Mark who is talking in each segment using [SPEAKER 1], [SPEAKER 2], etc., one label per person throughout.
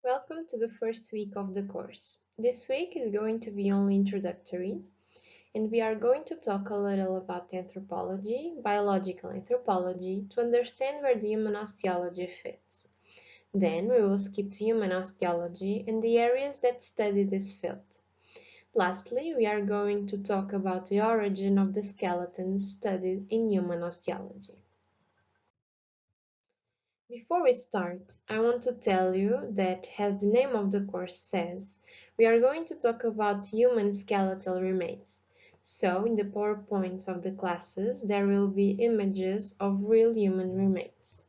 [SPEAKER 1] Welcome to the first week of the course. This week is going to be only introductory, and we are going to talk a little about anthropology, biological anthropology, to understand where the human osteology fits. Then we will skip to human osteology and the areas that study this field. Lastly, we are going to talk about the origin of the skeletons studied in human osteology. Before we start, I want to tell you that, as the name of the course says, we are going to talk about human skeletal remains. So, in the PowerPoints of the classes, there will be images of real human remains.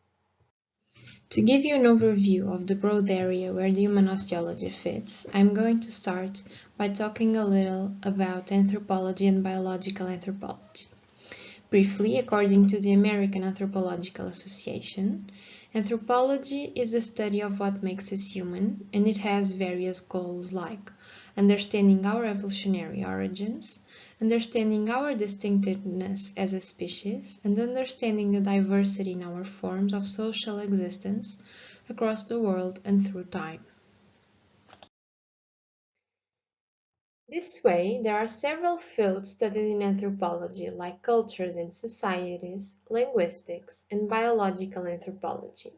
[SPEAKER 1] To give you an overview of the broad area where the human osteology fits, I'm going to start by talking a little about anthropology and biological anthropology. Briefly, according to the American Anthropological Association, anthropology is the study of what makes us human, and it has various goals like understanding our evolutionary origins, understanding our distinctiveness as a species, and understanding the diversity in our forms of social existence across the world and through time. This way, there are several fields studied in anthropology, like cultures and societies, linguistics, and biological anthropology.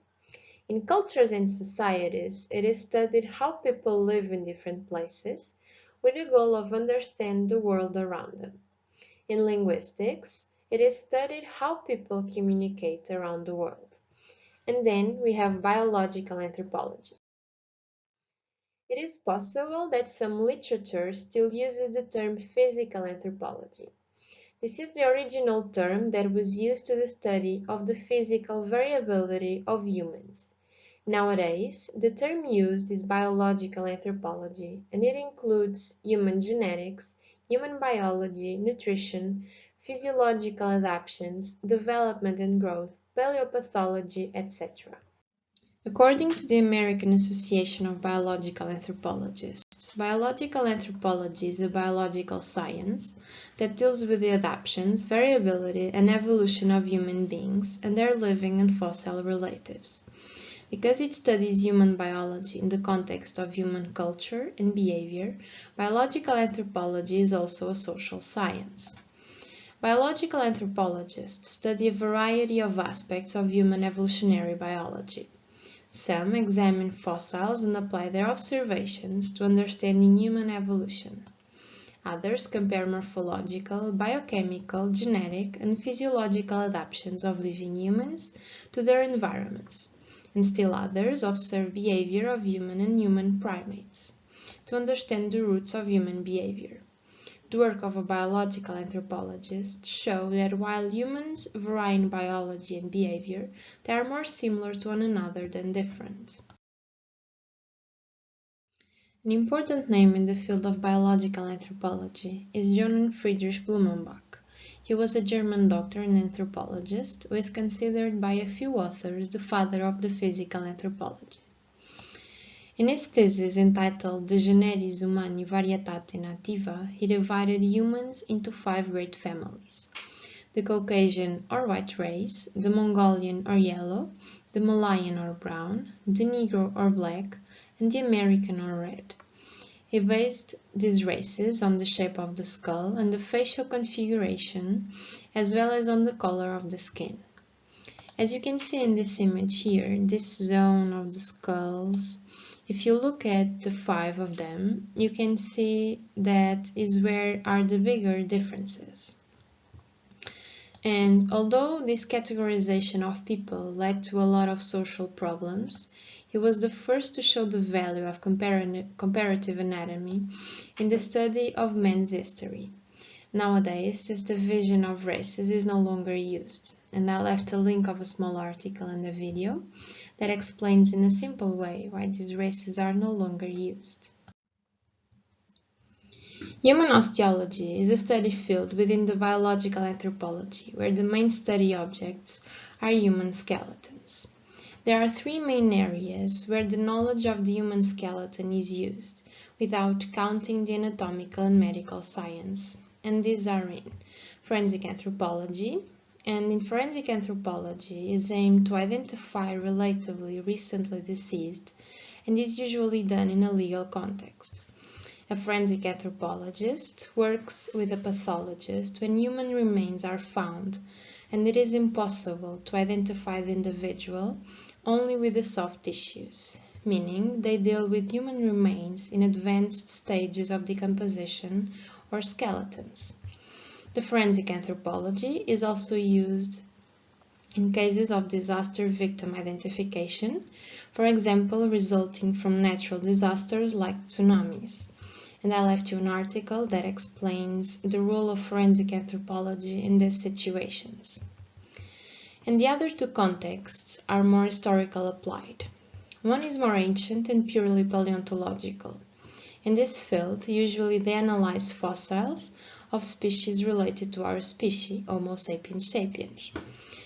[SPEAKER 1] In cultures and societies, it is studied how people live in different places, with the goal of understanding the world around them. In linguistics, it is studied how people communicate around the world. And then we have biological anthropology. It is possible that some literature still uses the term physical anthropology. This is the original term that was used to the study of the physical variability of humans. Nowadays, the term used is biological anthropology, and it includes human genetics, human biology, nutrition, physiological adaptations, development and growth, paleopathology, etc. According to the American Association of Biological Anthropologists, biological anthropology is a biological science that deals with the adaptations, variability, and evolution of human beings and their living and fossil relatives. Because it studies human biology in the context of human culture and behavior, biological anthropology is also a social science. Biological anthropologists study a variety of aspects of human evolutionary biology. Some examine fossils and apply their observations to understanding human evolution. Others compare morphological, biochemical, genetic, and physiological adaptations of living humans to their environments. And still others observe behavior of human and human primates to understand the roots of human behavior. The work of a biological anthropologist shows that while humans vary in biology and behavior, they are more similar to one another than different. An important name in the field of biological anthropology is Johann Friedrich Blumenbach. He was a German doctor and anthropologist who is considered by a few authors the father of the physical anthropology. In his thesis entitled De Generis Humani Varietate Nativa, he divided humans into 5 great families: the Caucasian or white race, the Mongolian or yellow, the Malayan or brown, the Negro or black, and the American or red. He based these races on the shape of the skull and the facial configuration, as well as on the color of the skin. As you can see in this image here, this zone of the skulls, if you look at the 5 of them, you can see that is where are the bigger differences. And although this categorization of people led to a lot of social problems, he was the first to show the value of comparative anatomy in the study of man's history. Nowadays, this division of races is no longer used, and I left a link of a small article in the video that explains in a simple way why these races are no longer used. Human osteology is a study field within the biological anthropology, where the main study objects are human skeletons. There are 3 main areas where the knowledge of the human skeleton is used, without counting the anatomical and medical science. And these are in forensic anthropology, and in forensic anthropology is aimed to identify relatively recently deceased and is usually done in a legal context. A forensic anthropologist works with a pathologist when human remains are found and it is impossible to identify the individual only with the soft tissues, meaning they deal with human remains in advanced stages of decomposition or skeletons. The forensic anthropology is also used in cases of disaster victim identification, for example, resulting from natural disasters like tsunamis. And I left you an article that explains the role of forensic anthropology in these situations. And the other two contexts are more historical applied. One is more ancient and purely paleontological. In this field, usually they analyze fossils of species related to our species, Homo sapiens sapiens.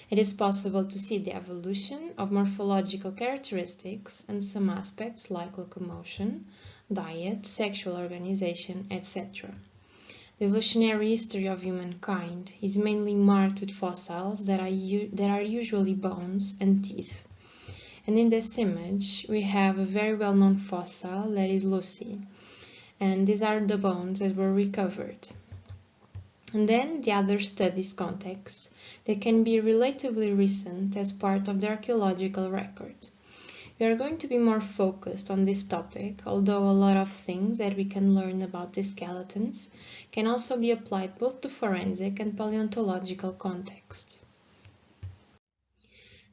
[SPEAKER 1] It is possible to see the evolution of morphological characteristics and some aspects like locomotion, diet, sexual organization, etc. The evolutionary history of humankind is mainly marked with fossils that are usually bones and teeth. And in this image, we have a very well-known fossil that is Lucy, and these are the bones that were recovered. And then the other studies contexts that can be relatively recent as part of the archaeological record. We are going to be more focused on this topic, although a lot of things that we can learn about the skeletons can also be applied both to forensic and paleontological contexts.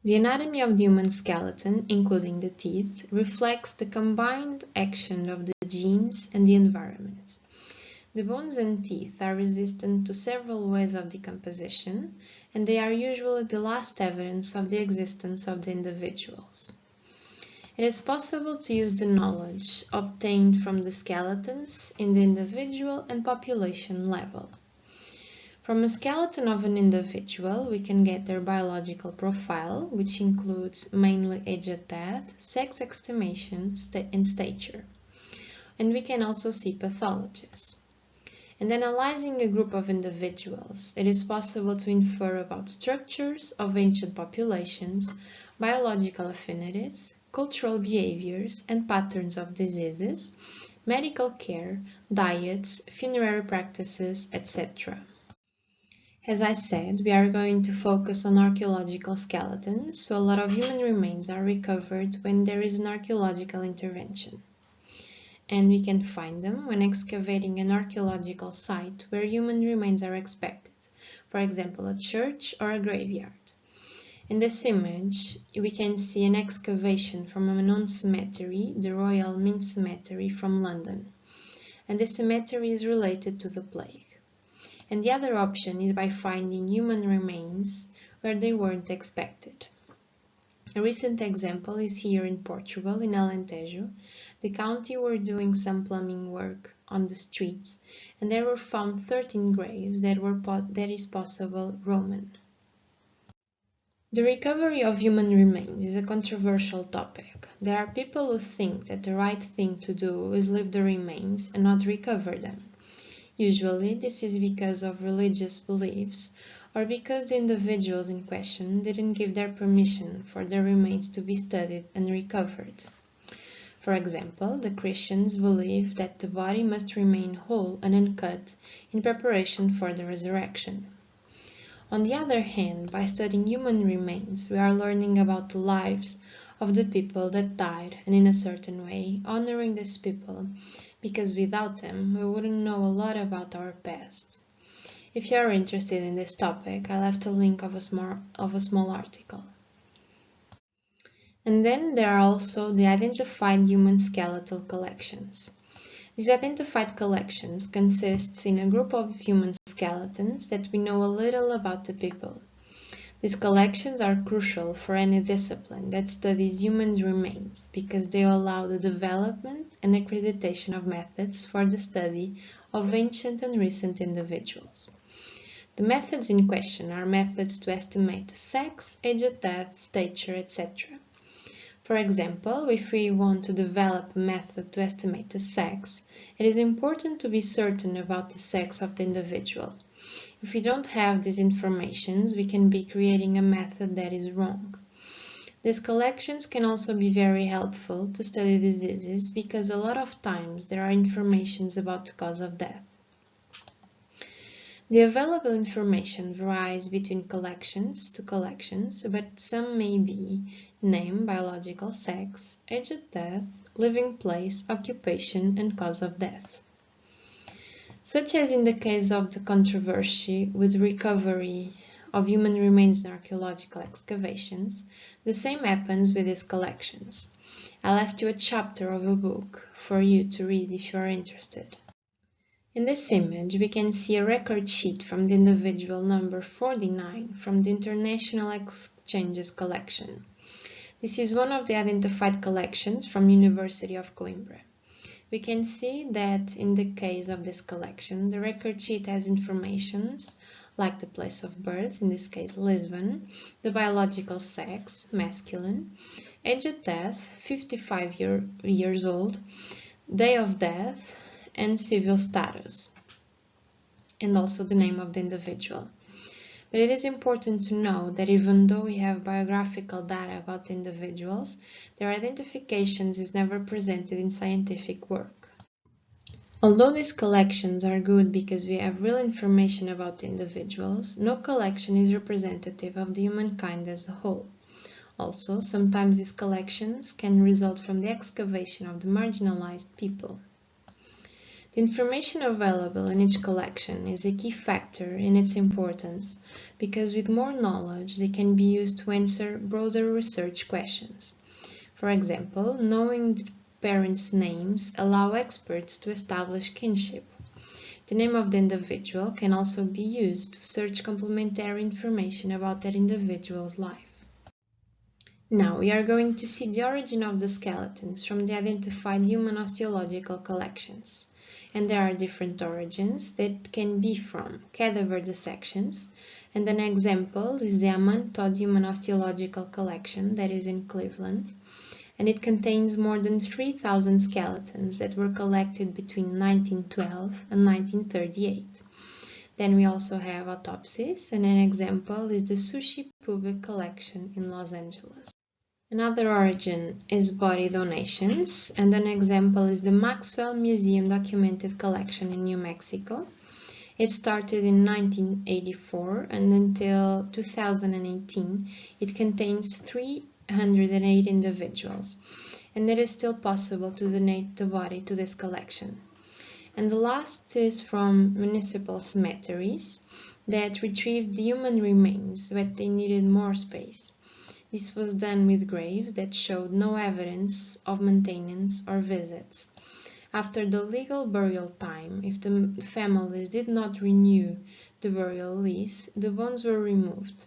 [SPEAKER 1] The anatomy of the human skeleton, including the teeth, reflects the combined action of the genes and the environment. The bones and teeth are resistant to several ways of decomposition, and they are usually the last evidence of the existence of the individuals. It is possible to use the knowledge obtained from the skeletons in the individual and population level. From a skeleton of an individual, we can get their biological profile, which includes mainly age at death, sex estimation, and stature. And we can also see pathologies. And analyzing a group of individuals, it is possible to infer about structures of ancient populations, biological affinities, cultural behaviors and patterns of diseases, medical care, diets, funerary practices, etc. As I said, we are going to focus on archaeological skeletons, so a lot of human remains are recovered when there is an archaeological intervention. And we can find them when excavating an archaeological site where human remains are expected, for example, a church or a graveyard. In this image, we can see an excavation from a known cemetery, the Royal Mint Cemetery from London. And the cemetery is related to the plague. And the other option is by finding human remains where they weren't expected. A recent example is here in Portugal, in Alentejo. The county were doing some plumbing work on the streets, and there were found 13 graves that is possible Roman. The recovery of human remains is a controversial topic. There are people who think that the right thing to do is leave the remains and not recover them. Usually, this is because of religious beliefs or because the individuals in question didn't give their permission for their remains to be studied and recovered. For example, the Christians believe that the body must remain whole and uncut in preparation for the resurrection. On the other hand, by studying human remains, we are learning about the lives of the people that died and in a certain way honoring these people, because without them we wouldn't know a lot about our past. If you are interested in this topic, I left a link of a small article. And then there are also the identified human skeletal collections. These identified collections consists in a group of human skeletons that we know a little about the people. These collections are crucial for any discipline that studies human remains because they allow the development and accreditation of methods for the study of ancient and recent individuals. The methods in question are methods to estimate the sex, age at death, stature, etc. For example, if we want to develop a method to estimate the sex, it is important to be certain about the sex of the individual. If we don't have these information, we can be creating a method that is wrong. These collections can also be very helpful to study diseases because a lot of times there are information about the cause of death. The available information varies between collections to collections, but some may be name, biological sex, age at death, living place, occupation, and cause of death. Such as in the case of the controversy with recovery of human remains in archaeological excavations, the same happens with these collections. I left you a chapter of a book for you to read if you are interested. In this image, we can see a record sheet from the individual number 49 from the International Exchanges collection. This is one of the identified collections from University of Coimbra. We can see that in the case of this collection, the record sheet has information like the place of birth, in this case Lisbon, the biological sex, masculine, age at death, 55 years old, day of death, and civil status, and also the name of the individual. But it is important to know that even though we have biographical data about individuals, their identifications is never presented in scientific work. Although these collections are good because we have real information about the individuals, no collection is representative of the humankind as a whole. Also, sometimes these collections can result from the excavation of the marginalized people. The information available in each collection is a key factor in its importance because with more knowledge they can be used to answer broader research questions. For example, knowing the parents' names allow experts to establish kinship. The name of the individual can also be used to search complementary information about that individual's life. Now we are going to see the origin of the skeletons from the identified human osteological collections. And there are different origins that can be from cadaver dissections, and an example is the Amman Todd Human Osteological Collection that is in Cleveland, and it contains more than 3,000 skeletons that were collected between 1912 and 1938. Then we also have autopsies, and an example is the schgpk collection in Los Angeles. Another origin is body donations, and an example is the Maxwell Museum documented collection in New Mexico. It started in 1984 and until 2018 it contains 308 individuals, and it is still possible to donate the body to this collection. And the last is from municipal cemeteries that retrieved the human remains, but they needed more space. This was done with graves that showed no evidence of maintenance or visits. After the legal burial time, if the families did not renew the burial lease, the bones were removed.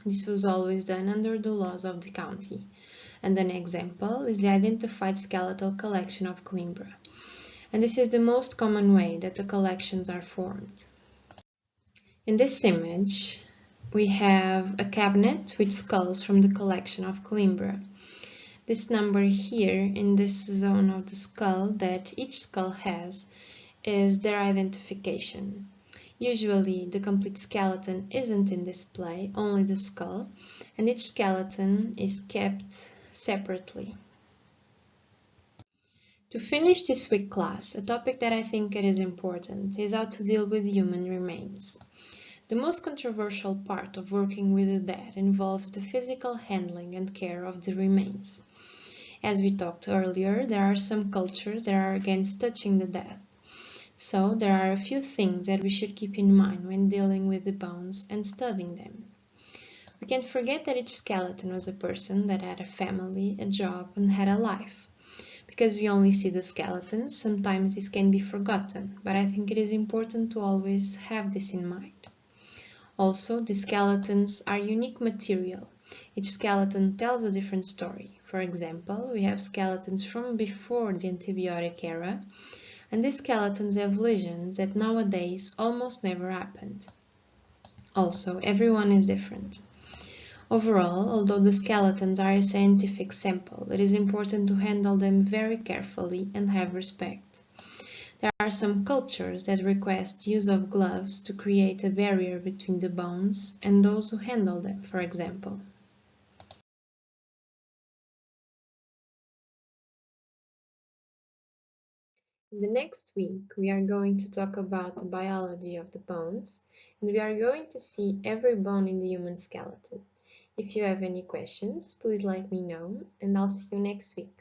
[SPEAKER 1] This was always done under the laws of the county. And an example is the identified skeletal collection of Coimbra. And this is the most common way that the collections are formed. In this image, we have a cabinet with skulls from the collection of Coimbra. This number here in this zone of the skull that each skull has is their identification. Usually the complete skeleton isn't in display, only the skull, and each skeleton is kept separately. To finish this week class, a topic that I think it is important is how to deal with human remains. The most controversial part of working with the dead involves the physical handling and care of the remains. As we talked earlier, there are some cultures that are against touching the dead. So there are a few things that we should keep in mind when dealing with the bones and studying them. We can't forget that each skeleton was a person that had a family, a job, and had a life. Because we only see the skeletons, sometimes this can be forgotten, but I think it is important to always have this in mind. Also, the skeletons are unique material. Each skeleton tells a different story. For example, we have skeletons from before the antibiotic era, and these skeletons have lesions that nowadays almost never happened. Also, everyone is different. Overall, although the skeletons are a scientific sample, it is important to handle them very carefully and have respect. There are some cultures that request use of gloves to create a barrier between the bones and those who handle them, for example. In the next week, we are going to talk about the biology of the bones, and we are going to see every bone in the human skeleton. If you have any questions, please let me know, and I'll see you next week.